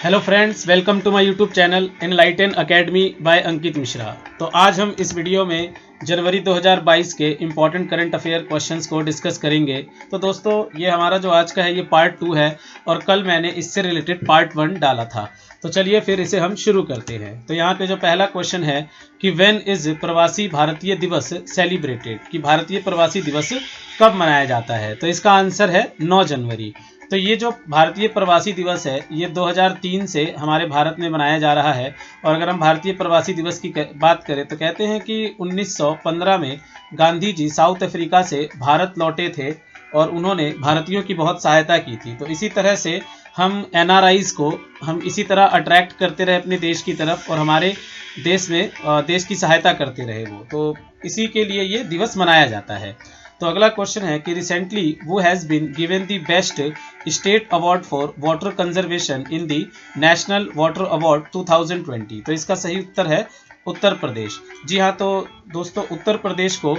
Hello friends, welcome to my YouTube channel Enlighten Academy by Ankit Mishra. तो आज हम इस वीडियो में जनवरी 2022 के इम्पॉर्टेंट करंट अफेयर क्वेश्चंस को डिस्कस करेंगे। तो दोस्तों, ये हमारा जो आज का है ये पार्ट 2 है और कल मैंने इससे रिलेटेड पार्ट 1 डाला था। तो चलिए फिर इसे हम शुरू करते हैं। तो यहाँ पे जो पहला क्वेश्चन है कि व्हेन इज प्रवासी भारतीय दिवस सेलिब्रेटेड, कि भारतीय प्रवासी दिवस कब मनाया जाता है। तो इसका आंसर है 9 जनवरी। तो ये जो भारतीय प्रवासी दिवस है ये 2003 से हमारे भारत में मनाया जा रहा है। और अगर हम भारतीय प्रवासी दिवस की बात करें तो कहते हैं कि 1915 में गांधी जी साउथ अफ्रीका से भारत लौटे थे और उन्होंने भारतीयों की बहुत सहायता की थी। तो इसी तरह से हम NRIs को हम इसी तरह अट्रैक्ट करते रहे अपने देश की तरफ और हमारे देश में देश की सहायता करते रहे वो। तो इसी के लिए ये दिवस मनाया जाता है। तो अगला क्वेश्चन है कि रिसेंटली वो has been given the best state award for water conservation in the national water award 2020। तो इसका सही उत्तर है उत्तर प्रदेश। जी हाँ, तो दोस्तों उत्तर प्रदेश को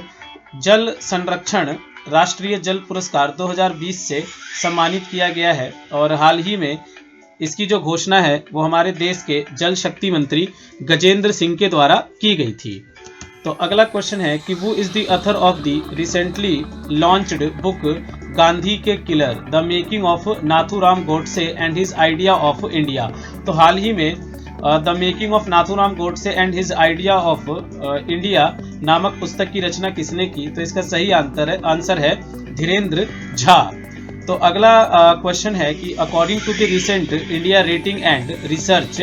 जल संरक्षण राष्ट्रीय जल पुरस्कार 2020 से सम्मानित किया गया है और हाल ही में इसकी जो घोषणा है वो हमारे देश के जल शक्ति मंत्री गजेंद्र सिंह के द्वारा की गई थी। तो अगला क्वेश्चन है कि वो is the author of the recently launched book Gandhi के killer the making of Nathuram Godse and his idea of India. तो हाल ही में the making of Nathuram Godse and his idea of India नामक पुस्तक की रचना किसने की। तो इसका सही आंसर है धीरेन्द्र झा। तो अगला क्वेश्चन है कि according to the recent India rating and research,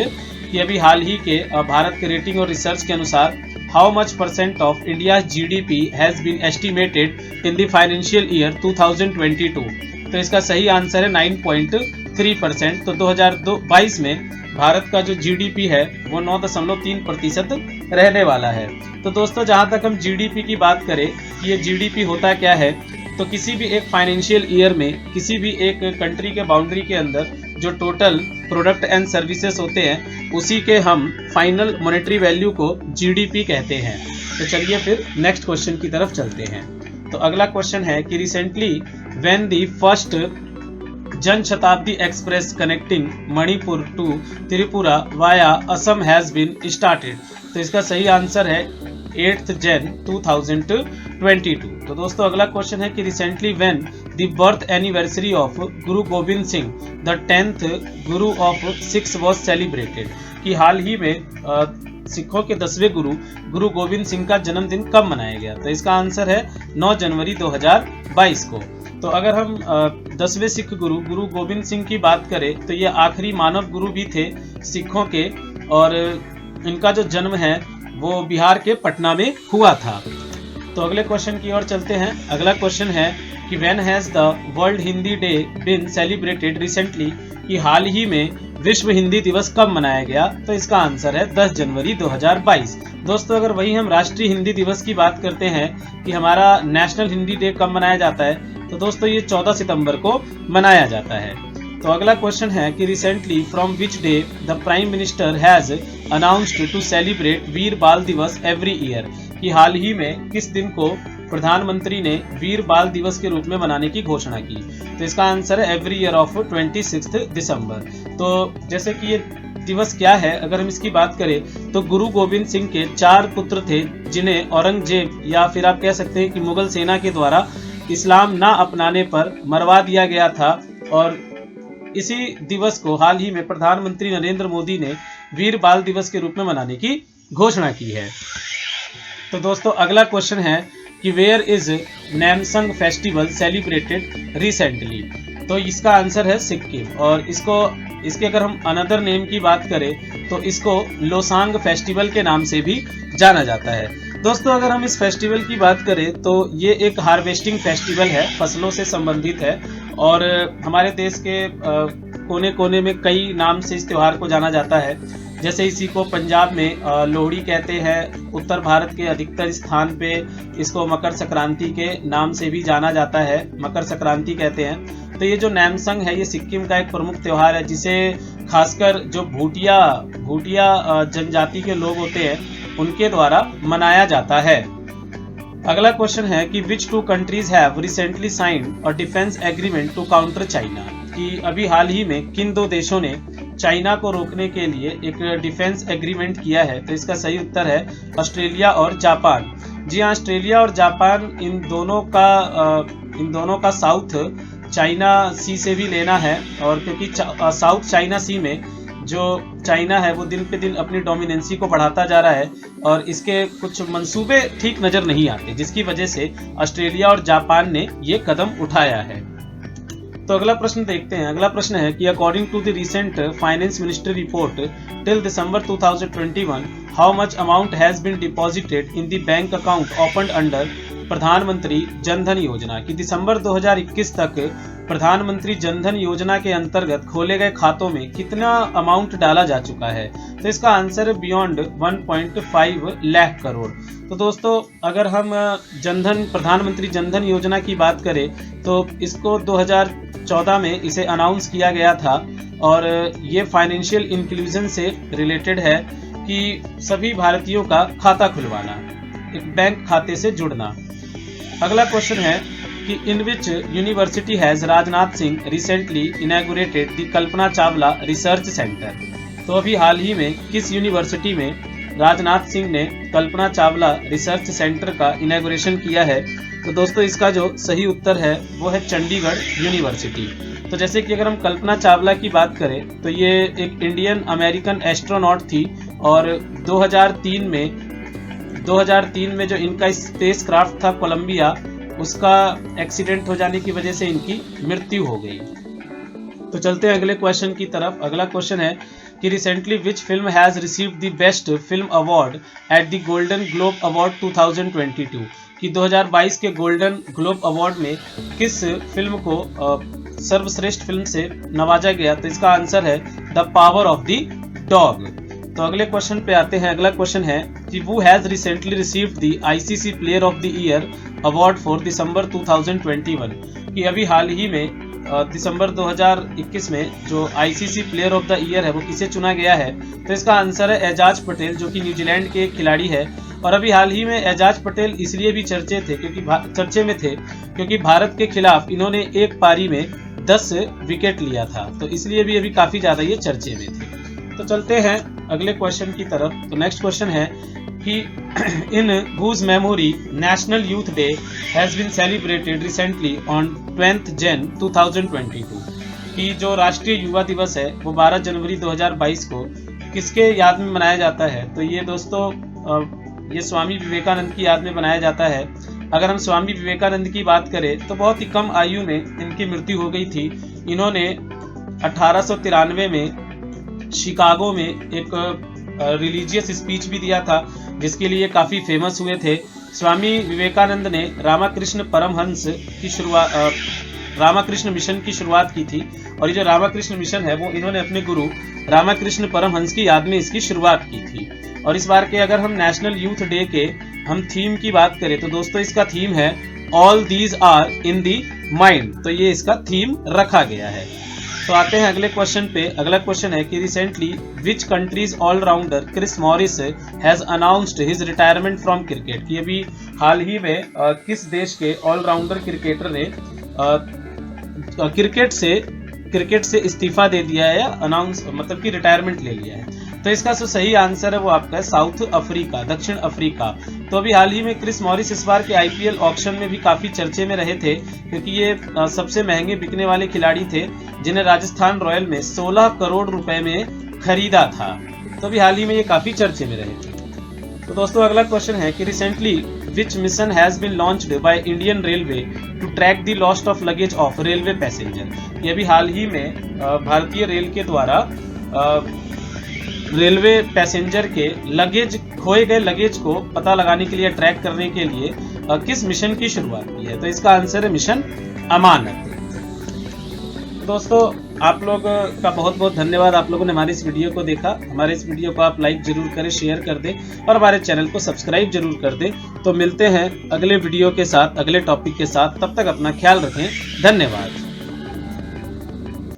कि अभी हाल ही के भारत के रेटिंग और रिसर्च के अनुसार how much percent of India GDP has been estimated in the financial year 2022। तो इसका सही आंसर है 9.3%। तो 2022 में भारत का जो GDP है वो 9.3% रहने वाला है। तो दोस्तों, जहां तक हम GDP की बात करें कि ये GDP होता क्या है, तो किसी भी एक फाइनेंशियल ईयर में किसी भी एक कंट्री के बाउंड्री के अंदर जो टोटल प्रोडक्ट एंड सर्विसेज होते हैं उसी के हम फाइनल मॉनेटरी वैल्यू को GDP कहते हैं। तो चलिए फिर नेक्स्ट क्वेश्चन की तरफ चलते हैं। तो अगला क्वेश्चन है कि recently when the first Jan Shatabdi Express connecting Manipur to Tripura via Assam has been started. तो इसका सही आंसर है 8 जन 2022। तो दोस्तों अगला क्वेश्चन है कि recently when the birth anniversary of Guru Govind Singh the 10th Guru of six was celebrated, कि हाल ही में सिखों के 10वें गुरु गोविंद सिंह का जन्मदिन कब मनाया गया। तो इसका आंसर है 9 जनवरी 2022 को। तो अगर हम 10वें सिख गुरु गोविंद सिंह की बात करें तो ये आखिरी मानव गुरु भी थे सिखों के और इनका जो जन्म है वो बिहार के पटना में हुआ था। तो अगले क्वेश्चन की ओर चलते हैं। अगला क्वेश्चन है कि when has the World Hindi Day been celebrated recently, कि हाल ही में विश्व हिंदी दिवस कब मनाया गया। तो इसका आंसर है 10 जनवरी 2022। दोस्तों, अगर वही हम राष्ट्रीय हिंदी दिवस की बात करते हैं कि हमारा नेशनल हिंदी डे कब मनाया जाता है, तो दोस्तों ये 14 सितंबर को मनाया जाता है। तो अगला क्वेश्चन है कि recently from which day the prime minister has announced to celebrate Veer Baal Diwas every year, कि हाल ही में किस दिन को प्रधानमंत्री ने वीर बाल दिवस के रूप में मनाने की घोषणा की। तो इसका आंसर है एवरी ईयर ऑफ 26 दिसंबर। तो जैसे कि ये दिवस क्या है, अगर हम इसकी बात करें तो गुरु गोविंद सिंह के 4 पुत्र थे जिन्हें औरंगजेब या फिर आप कह सकते हैं कि मुगल सेना के द्वारा इस्लाम ना अपनाने पर मरवा दिया गया था और इसी दिवस को हाल ही में प्रधानमंत्री नरेंद्र मोदी ने वीर बाल दिवस के रूप में मनाने की घोषणा की है। तो दोस्तों अगला क्वेश्चन है कि where is Namsoong festival celebrated recently. तो इसका आंसर है सिक्किम और इसके अगर हम अनदर नेम की बात करें तो इसको लोसांग फेस्टिवल के नाम से भी जाना जाता है। दोस्तों अगर हम इस फेस्टिवल की बात करें तो ये एक हार्वेस्टिंग फेस्टिवल है, फसलों से संबंधित है और हमारे देश के कोने कोने में कई नाम से इस त्योहार को जाना जाता है। जैसे इसी को पंजाब में लोहड़ी कहते हैं, उत्तर भारत के अधिकतर स्थान पे इसको मकर संक्रांति के नाम से भी जाना जाता है, मकर संक्रांति कहते हैं। तो ये जो नैमसंग है ये सिक्किम का एक प्रमुख त्योहार है जिसे खासकर जो भूटिया जनजाति के लोग होते हैं उनके द्वारा मनाया जाता है। अगला क्वेश्चन है कि which 2 countries have recently signed a defence agreement to counter China. कि अभी हाल ही में किन दो देशों ने चाइना को रोकने के लिए एक डिफेंस एग्रीमेंट किया है? तो इसका सही उत्तर है ऑस्ट्रेलिया और जापान। जी हाँ, ऑस्ट्रेलिया और जापान इन दोनों का साउथ चाइना सी से भी लेना है, और क्योंकि साउथ चाइना सी में जो चाइना है वो दिन पे दिन अपनी डोमिनेंसी को बढ़ाता जा रहा है और इसके कुछ मंसूबे ठीक नज़र नहीं आते, जिसकी वजह से ऑस्ट्रेलिया और जापान ने ये कदम उठाया है। तो अगला प्रश्न देखते हैं। अगला प्रश्न है कि according to the recent finance ministry report till December 2021 how much amount has been deposited in the bank account opened under Pradhan Mantri Jan Dhan योजना, कि दिसंबर 2021 तक प्रधानमंत्री जनधन योजना के अंतर्गत खोले गए खातों में कितना अमाउंट डाला जा चुका है? तो इसका आंसर है बियॉन्ड 1.5 लाख करोड़। तो दोस्तों, अगर हम प्रधानमंत्री जनधन योजना की बात करें तो इसको 2014 में इसे अनाउंस किया गया था, और ये फाइनेंशियल इंक्लूजन से रिलेटेड है कि सभी भारतीयों का खाता खुलवाना, एक बैंक खाते से जुड़ना। अगला क्वेश्चन है कि in which university has Rajnath Singh recently inaugurated the Kalpana Chawla research centre. तो अभी हाल ही में किस यूनिवर्सिटी में राजनाथ सिंह ने कल्पना चावला रिसर्च सेंटर का इनॉग्रेशन किया है? तो दोस्तों, इसका जो सही उत्तर है वो है चंडीगढ़ यूनिवर्सिटी। तो जैसे कि अगर हम कल्पना चावला की बात करें तो ये एक इंडियन अमेरिकन एस्ट्रोनॉट थी, और 2003 में जो इनका स्पेस क्राफ्ट था कोलंबिया, उसका एक्सीडेंट हो जाने की वजह से इनकी मृत्यु हो गई। तो चलते हैं अगले क्वेश्चन की तरफ। अगला क्वेश्चन है कि recently which film has received the best film award at the golden globe award 2022, कि 2022 के गोल्डन ग्लोब अवार्ड में किस फिल्म को सर्वश्रेष्ठ फिल्म से नवाजा गया? तो इसका आंसर है the power of the dog. तो अगले क्वेश्चन पे आते हैं। अगला क्वेश्चन है कि who has recently received the ICC Player of the Year Award for दिसंबर 2021, कि अभी हाल ही में दिसंबर 2021 में जो ICC player of the year है वो किसे चुना गया है? तो इसका आंसर है एजाज पटेल, जो कि न्यूजीलैंड के एक खिलाड़ी है। और अभी हाल ही में एजाज पटेल इसलिए भी चर्चे में थे क्योंकि भारत के खिलाफ इन्होंने एक पारी में 10 विकेट लिया था, तो इसलिए भी अभी काफ़ी ज़्यादा ये चर्चे में थे। तो चलते हैं अगले क्वेश्चन की तरफ। तो नेक्स्ट क्वेश्चन है कि in whose memory National Youth Day has been celebrated recently on 20 Jan 2022, कि जो राष्ट्रीय युवा दिवस है वो 12 जनवरी 2022 को किसके याद में मनाया जाता है? तो ये दोस्तों ये स्वामी विवेकानंद की याद में मनाया जाता है। अगर हम स्वामी विवेकानंद की बात करें तो बहुत ही कम आयु में इनकी मृत्यु हो गई थी। इन्होंने 1893 में शिकागो में एक रिलीजियस स्पीच भी दिया था, जिसके लिए काफ़ी फेमस हुए थे। स्वामी विवेकानंद ने रामकृष्ण मिशन की शुरुआत की थी, और ये जो रामकृष्ण मिशन है वो इन्होंने अपने गुरु रामकृष्ण परमहंस की याद में इसकी शुरुआत की थी। और इस बार के अगर हम नेशनल यूथ डे के हम थीम की बात करें तो दोस्तों इसका थीम है all these are in the mind, तो ये इसका थीम रखा गया है। तो आते हैं अगले क्वेश्चन पे। अगला क्वेश्चन है कि recently which countries allrounder Chris Morris has announced his retirement from cricket, कि अभी हाल ही में किस देश के ऑलराउंडर क्रिकेटर ने क्रिकेट से इस्तीफा दे दिया है, या अनाउंस मतलब कि रिटायरमेंट ले लिया है? तो इसका जो सही आंसर है वो आपका है साउथ अफ्रीका, दक्षिण अफ्रीका। तो अभी हाल ही में क्रिस मॉरिस इस बार के IPL ऑक्शन में भी काफ़ी चर्चे में रहे थे, क्योंकि ये सबसे महंगे बिकने वाले खिलाड़ी थे जिन्हें राजस्थान रॉयल में 16 करोड़ रुपए में खरीदा था। तो अभी हाल ही में ये काफ़ी चर्चे में रहे थे। तो दोस्तों अगला क्वेश्चन है कि recently which mission has been launched by Indian railway to track the lost of luggage of railway passenger, ये भी हाल ही में भारतीय रेल के द्वारा रेलवे पैसेंजर के खोए गए लगेज को पता लगाने के लिए, ट्रैक करने के लिए किस मिशन की शुरुआत की है? तो इसका आंसर है मिशन अमानत। दोस्तों आप लोग का बहुत बहुत धन्यवाद, आप लोगों ने हमारी इस वीडियो को देखा। हमारे इस वीडियो को आप लाइक जरूर करें, शेयर कर दें और हमारे चैनल को सब्सक्राइब जरूर कर दें। तो मिलते हैं अगले वीडियो के साथ, अगले टॉपिक के साथ। तब तक अपना ख्याल रखें। धन्यवाद।